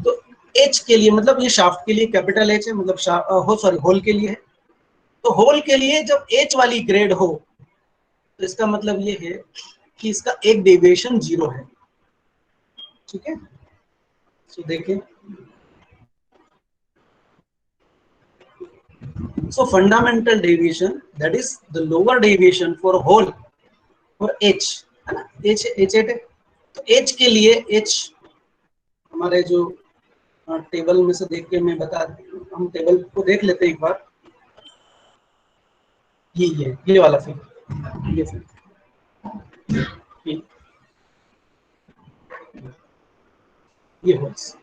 तो H के लिए मतलब ये शाफ्ट के लिए कैपिटल H है, मतलब होल के लिए है। तो होल के लिए जब H वाली ग्रेड हो तो इसका मतलब ये है कि इसका एक डेविएशन 0 है। ठीक है, तो देखें, so fundamental deviation, that is the lower deviation for whole for H, है ना, H8 है। तो H के लिए H हमारे जो टेबल में से देख के मैं बता, हम टेबल को देख लेते हैं एक बार। ये वाला फिगर, ये फिगर, ये होल्स,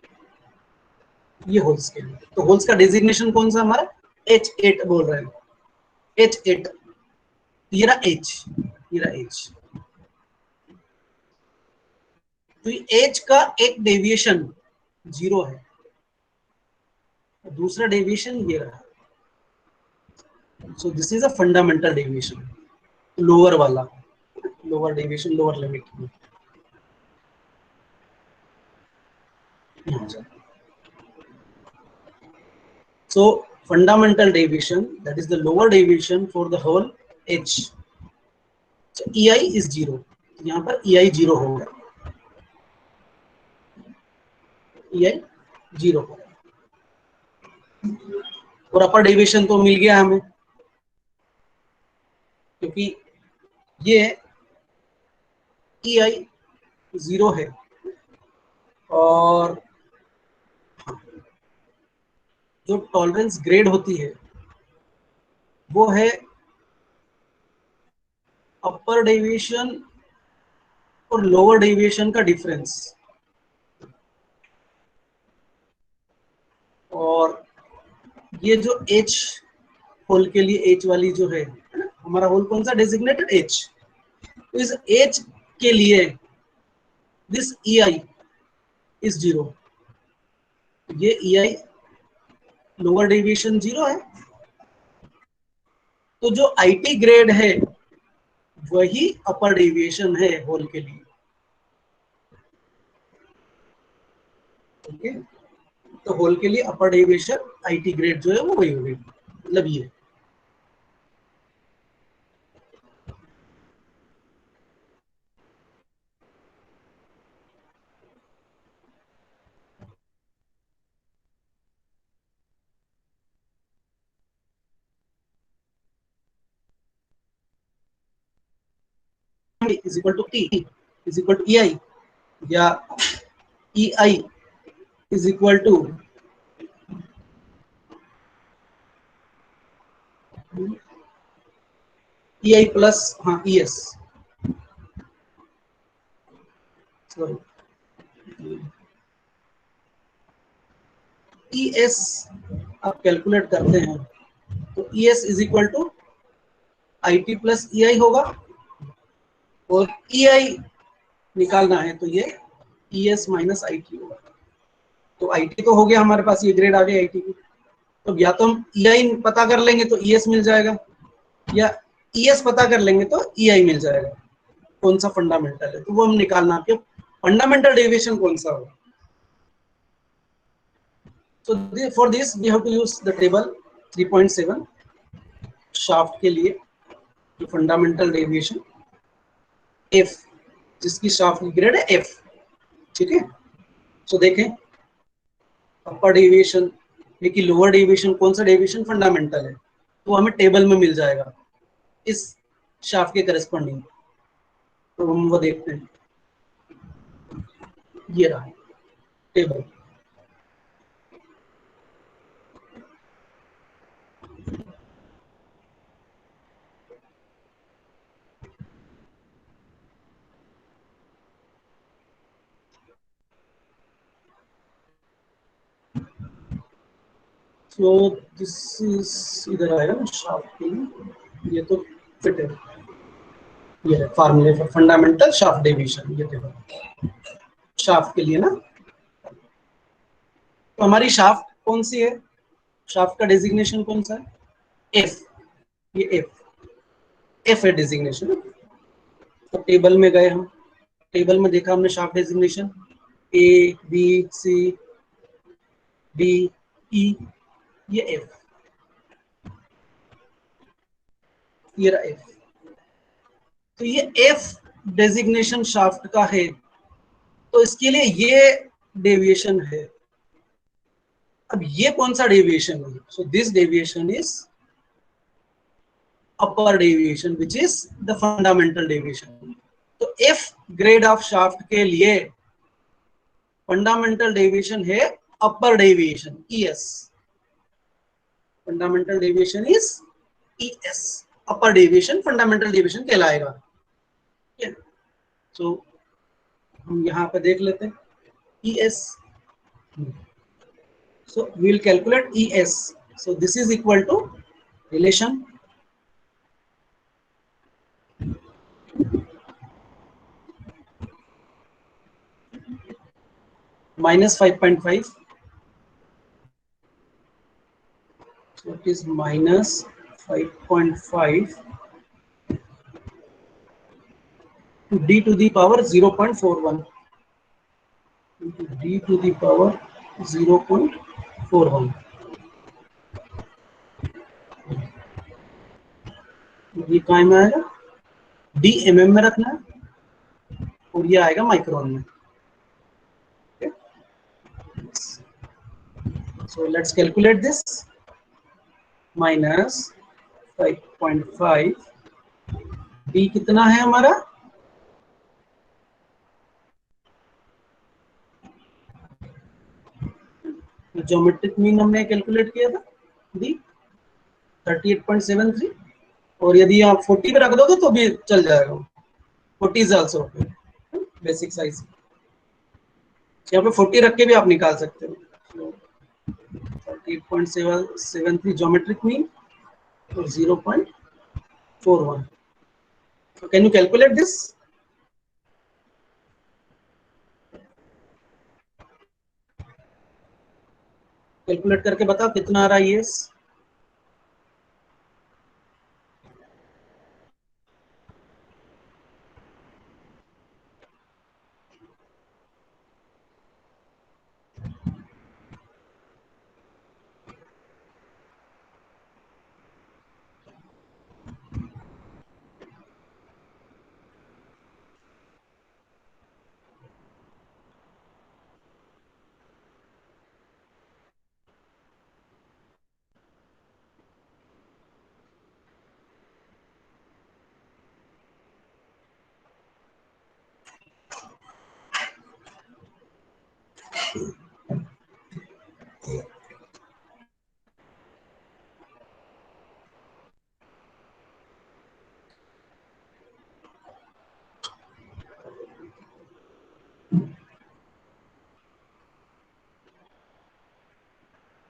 ये होल्स के लिए। तो होल्स का डेजिग्नेशन कौन सा हमारा H8 बोल रहे हैं, H8। ये रहा H, ये रहा H। तो H का एक डेविएशन 0 है, दूसरा डेविएशन ये रहा। So this is a fundamental deviation, lower वाला, lower deviation, lower limit. So fundamental deviation, that is the lower deviation for the whole H. So EI is 0, यहाँ पर EI 0 होगा, EI 0 होगा। और अपर डेविएशन तो मिल गया हमें, क्योंकि ये EI 0 है और जो टॉलरेंस ग्रेड होती है वो है अपर डेविएशन और लोअर डेविएशन का डिफरेंस। और ये जो H होल के लिए H वाली जो है ना, हमारा होल कौन सा डेजिग्नेटेड H, तो इस H के लिए दिस EI इज 0, ये EI लोअर डेविएशन 0 है, तो जो IT ग्रेड है वही अपर डेविएशन है होल के लिए। ओके, तो होल के लिए अपर डेविएशन IT ग्रेड जो है वो वही होगी, मतलब ये is equal to T is equal to EI, या EI is equal to EI plus हाँ ES, सॉरी ES आप कैलकुलेट करते हैं तो ES is equal to IT plus EI होगा, और EI निकालना है तो ये ES माइनस IT होगा। तो IT तो हो गया हमारे पास, ये ग्रेड आ गया IT की, तो या तो हम EI पता कर लेंगे तो ES मिल जाएगा, या ES पता कर लेंगे तो EI मिल जाएगा, कौन सा फंडामेंटल है तो वो हम निकालना है, फंडामेंटल डेविएशन कौन सा होगा। So for this we have to use the table 3.7 shaft के लिए, जो फंडामेंटल डेविएशन F, जिसकी शाफ्ट की ग्रेड है F, ठीक है। सो देखें अपर डेविएशन है कि लोअर डेविएशन, कौन सा डेविएशन फंडामेंटल है, तो हमें टेबल में मिल जाएगा इस शाफ्ट के करस्पॉन्डिंग, तो हम वो देखते हैं, ये रहा टेबल। तो दिस इज इधर आएगा ना शाफ्ट के लिए, ये तो फिट है, ये है फार्मूले फॉर फंडामेंटल शाफ्ट डेविएशन, ये टेबल शाफ्ट के लिए ना। तो हमारी शाफ्ट कौन सी है, शाफ्ट का डेजिग्नेशन कौन सा है, F, ये F है डेजिग्नेशन। तो टेबल में गए हम, टेबल में देखा हमने shaft designation A B C D E, ये F, ये रहा F। तो ये F डेजिग्नेशन शाफ्ट का है, तो इसके लिए ये डेविएशन है। अब ये कौन सा डेविएशन है, so this deviation is upper deviation which is the fundamental deviation. तो F ग्रेड ऑफ शाफ्ट के लिए फंडामेंटल डेविएशन है upper deviation ES, fundamental deviation is ES, upper deviation fundamental deviation कहलाएगा। ठीक है, तो हम यहाँ पे देख लेते हैं ES, so we will calculate ES, so this is equal to relation minus 5.5, so it is minus 5.5 to D to the power 0.41 into D to the power 0.41, ये कहाँ में आएगा, D mm में रखना है और ये आएगा माइक्रोन में। Okay. So let's calculate this, minus 5.5, B कितना है हमारा, ज्योमेट्रिक मीन हमने कैलकुलेट किया था दी 38.73, और यदि आप 40 पे रख दोगे तो भी चल जाएगा, 40 इज आल्सो बेसिक साइज, यहाँ पे 40 रख के भी आप निकाल सकते हो। 38.73 ज्योमेट्रिक मीन और 0.41, so can you calculate this? Calculate करके बताओ कितना आ रहा है ये।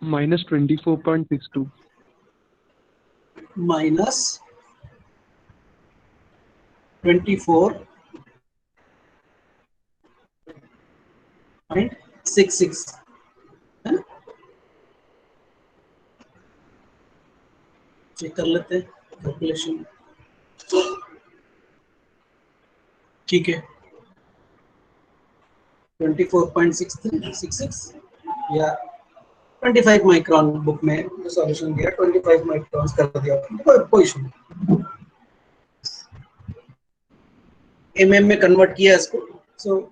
-24.62 माइनस 24.66 है ना, चेक कर लेते हैं कैलकुलेशन। ठीक है 24.66 या 25 माइक्रॉन, बुक में जो सॉल्यूशन दिया 25 माइक्रॉन कर दिया, कोई इशू नहीं, एमएम में कन्वर्ट किया इसको, सो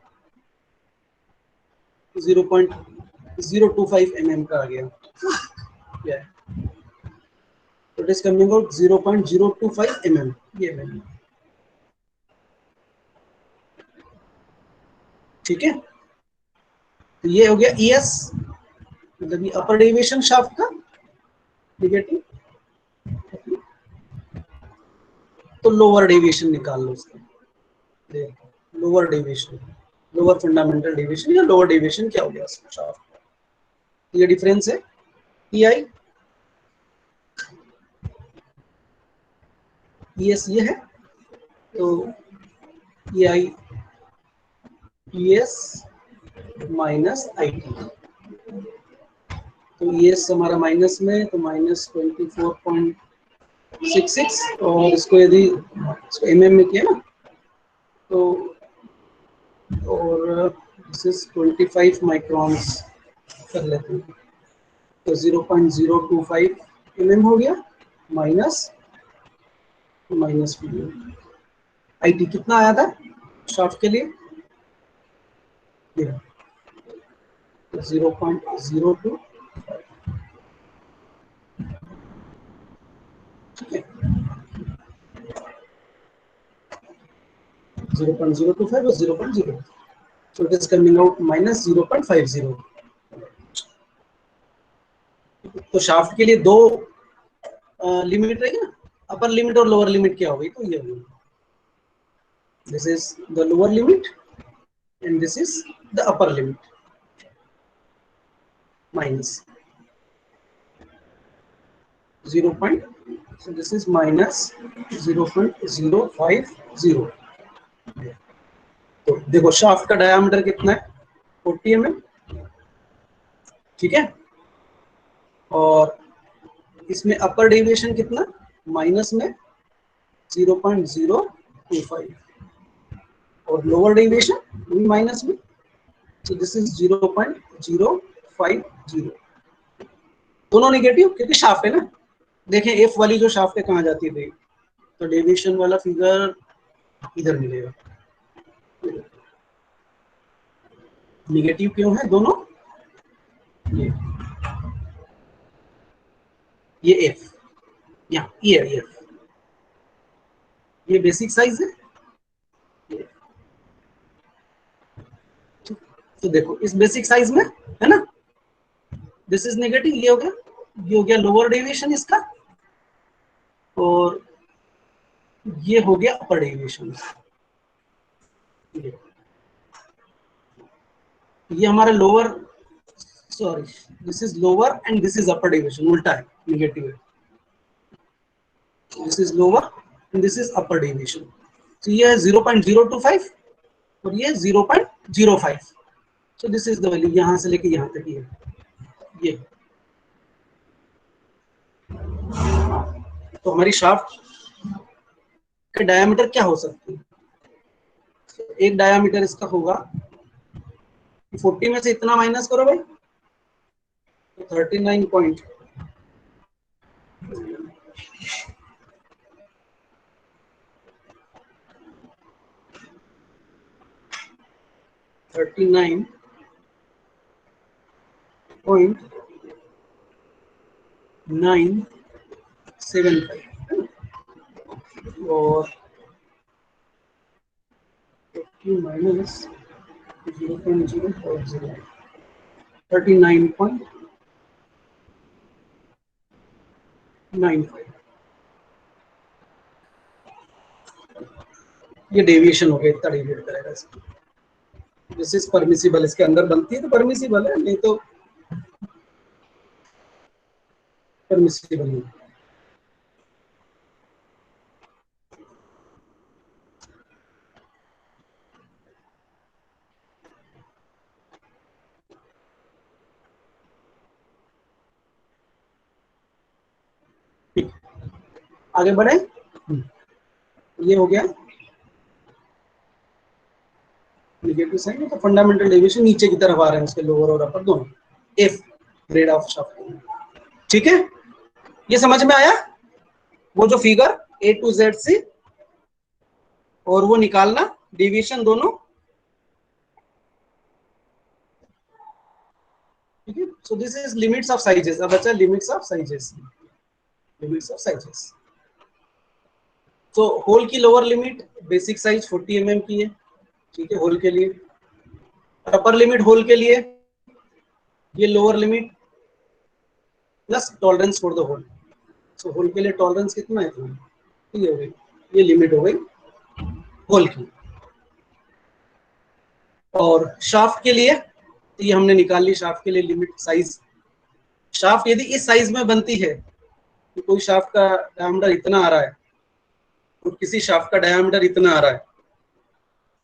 0.025 mm का आ गया, it is coming out 0.025 mm, ये mm, ठीक है। तो ये हो गया ES, मतलब ये अपर डेविएशन शाफ्ट का निगेटिव, तो लोअर डेविएशन निकाल लो उसका, lower deviation, lower fundamental deviation या लोअर डेविएशन क्या हो गया उसका शाफ्ट, ये डिफरेंस है EI, ES ये है, तो EI ES माइनस IT, तो ES हमारा माइनस में, तो -24.66, और इसको यदि इसको mm में किया ना तो, और दिस इज 25 माइक्रॉन्स कर लेते हैं, तो 0.025 mm हो गया, माइनस IT कितना आया था शाफ्ट के लिए, 0.02, ठीक है 0.025 और 0.0, so it is coming out -0.50। तो शाफ्ट के लिए दो लिमिट रहेगी ना, अपर लिमिट और लोअर लिमिट क्या होगी, तो ये होगी, this is the lower limit and this is the upper limit, minus 0. so this is -0.050। तो देखो शाफ्ट का डायमीटर कितना है, 40 mm, ठीक है, और इसमें अपर डेविएशन कितना, माइनस में 0.025, और लोअर डेविएशन माइनस में, so this is 0.050, दोनों नेगेटिव क्योंकि शाफ्ट है ना, देखें एफ वाली जो शाफ्ट है कहाँ जाती है, तो डेविएशन वाला फिगर इधर मिलेगा, नेगेटिव क्यों है दोनों, ये एफ, यहाँ ये बेसिक साइज है। तो देखो इस बेसिक साइज में है ना, दिस इज नेगेटिव, ये हो गया लोअर डेविएशन इसका, और ये हो गया अपर डेविएशन। ये हमारा lower, sorry this is lower and this is upper deviation, उल्टा है, नेगेटिव है। This is lower and this is upper deviation. तो ये है 0.025 और ये 0.05। सो दिस इज द वैल्यू, यहां से लेके यहां तक ये। तो हमारी शाफ्ट का डायमीटर क्या हो सकती है? एक डायमीटर इसका होगा 40 में से इतना माइनस करो भाई, तो 39 पॉइंट 39.975 और 50 माइनस 0.050 39.95। ये डेविएशन हो गया, इतना डेविएट करेगा इसको। दिस इज परमिसिबल, इसके अंदर बनती है तो परमिसिबल है, नहीं तो परमिसिबल नहीं। आगे बढ़े, ये हो गया नेगेटिव साइन, तो फंडामेंटल डेविएशन नीचे की तरफ आ रहे हैं उसके लोअर और अपर दोनों, एफ ग्रेड ऑफ शाफ्ट। ठीक है, ये समझ में आया? वो जो फिगर A to Z से और वो निकालना डेविएशन दोनों। ठीक है, सो this is limits of sizes. अब बचा लिमिट्स ऑफ साइजेस। तो होल की lower limit basic size 40 mm की है, ठीक है, होल के लिए। अपर लिमिट होल के लिए ये lower limit plus tolerance for the hole. So hole के लिए टॉलरेंस कितना है, ठीक है, ये लिमिट हो गई होल की। और शाफ्ट के लिए तो ये हमने निकाल ली, शाफ्ट के लिए लिमिट साइज। शाफ्ट यदि इस साइज में बनती है, तो कोई शाफ्ट का डायमीटर इतना आ रहा है और किसी शाफ्ट का डायमीटर इतना आ रहा है,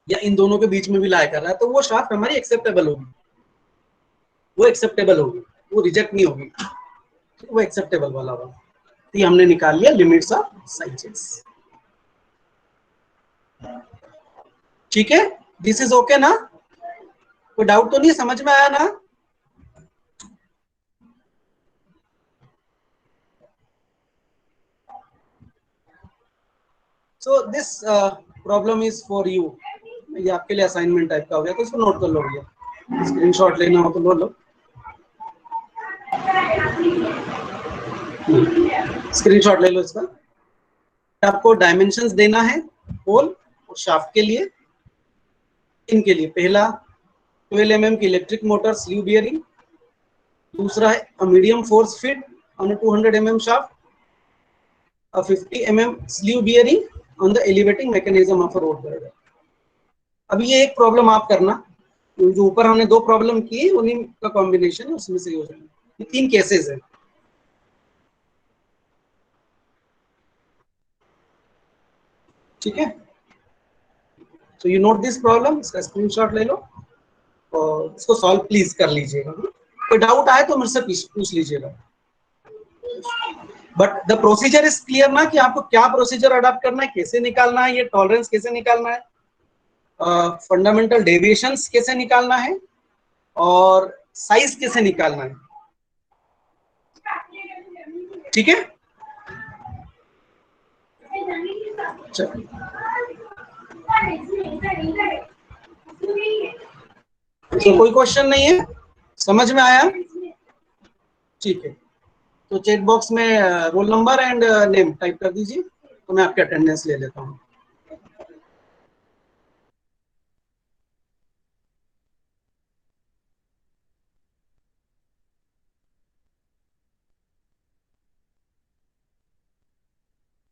या इन दोनों के बीच में भी लाई कर रहा है, तो वो शाफ्ट हमारी एक्सेप्टेबल होगी, वो एक्सेप्टेबल होगी, वो रिजेक्ट नहीं होगी, वो एक्सेप्टेबल वाला होगा। तो ये हमने निकाल लिया लिमिट्स ऑफ साइजेस। ठीक है, दिस इज ओके ना? कोई डाउट तो नहीं, समझ में आया ना? So this problem is for you, ये आपके लिए असाइनमेंट टाइप का हो गया, तो इसको नोट कर लो भैया, स्क्रीनशॉट लेना हो तो लो लो, स्क्रीनशॉट ले लो इसका। आपको डायमेंशंस देना है होल और शाफ्ट के लिए। इनके लिए पहला 12 mm की इलेक्ट्रिक मोटर स्लीव बियरिंग, दूसरा है medium force fit on 200 mm shaft, 50 mm sleeve bearing on the elevating mechanism of a road girder. अब ये एक प्रॉब्लम आप करना, जो ऊपर हमने दो प्रॉब्लम की उन्हीं का कॉम्बिनेशन है, उसमें से हो जाएगा। ये 3 केसेस है। ठीक है, तो यू नोट दिस प्रॉब्लम, इसका स्क्रीनशॉट ले लो और इसको सॉल्व प्लीज कर लीजिएगा। कोई डाउट आए तो मुझसे पूछ लीजिएगा, but the procedure is clear ना, कि आपको क्या प्रोसीजर अडॉप्ट करना है, कैसे निकालना है, ये टॉलरेंस कैसे निकालना है, फंडामेंटल डेविएशंस कैसे निकालना है, और साइज कैसे निकालना है। ठीक है, तो कोई क्वेश्चन नहीं है, समझ में आया? ठीक है, तो चेक बॉक्स में roll number and name type कर दीजिए, तो मैं आपके अटेंडेंस ले लेता हूँ।